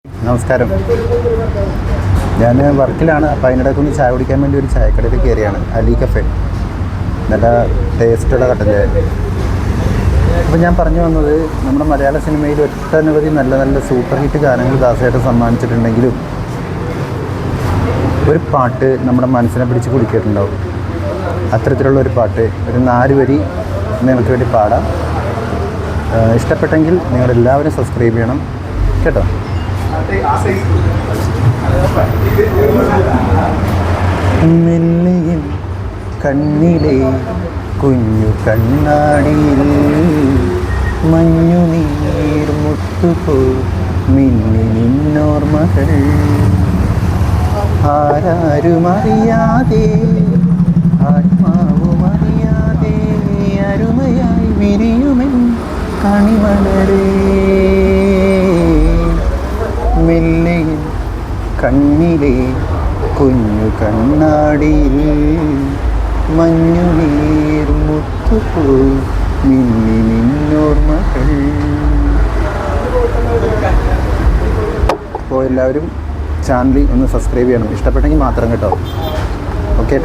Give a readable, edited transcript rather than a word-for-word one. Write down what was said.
നമസ്കാരം. ഞാൻ വർക്കിലാണ്. അപ്പോൾ അതിനിടയ്ക്ക് ഒന്ന് ചായ കുടിക്കാൻ വേണ്ടി ഒരു ചായക്കടയിൽ കയറിയാണ്. അലി കഫേ. നല്ല ടേസ്റ്റുള്ള കട്ടൻ്റെ. അപ്പോൾ ഞാൻ പറഞ്ഞു വന്നത്, നമ്മുടെ മലയാള സിനിമയിൽ ഒട്ടനവധി നല്ല നല്ല സൂപ്പർ ഹിറ്റ് ഗാനങ്ങൾ ദാസേട്ടൻ സമ്മാനിച്ചിട്ടുണ്ടെങ്കിലും ഒരു പാട്ട് നമ്മുടെ മനസ്സിനെ പിടിച്ച് കുലുക്കിയിട്ടുണ്ടാവും. അത്തരത്തിലുള്ള ഒരു പാട്ട് ഒരു 4 വരി നിങ്ങൾക്ക് വേണ്ടി പാടാം. ഇഷ്ടപ്പെട്ടെങ്കിൽ നിങ്ങളെല്ലാവരും സബ്സ്ക്രൈബ് ചെയ്യണം കേട്ടോ. മെല്ലിയിൽ കണ്ണിലെ കുഞ്ഞു കണ്ണാടിയിൽ മഞ്ഞുനീർ മുത്തുപോ മിന്നി നിന്നോർമകൾ ആരാരുമറിയാതെ ആത്മാവുമറിയാതെ അരുമയായി വിരിയുമെൻ കണിമലരേ. മെല്ലിയിൽ കണ്ണിലെ കുഞ്ഞു കണ്ണാടിയിൽ മഞ്ഞുനീർ മുത്തുപോ മിന്നി നിന്നോർമകൾ. അപ്പോൾ എല്ലാവരും ചാനൽ ഒന്ന് സബ്സ്ക്രൈബ് ചെയ്യണം, ഇഷ്ടപ്പെട്ടെങ്കിൽ മാത്രം കേട്ടോ. ഓക്കെ.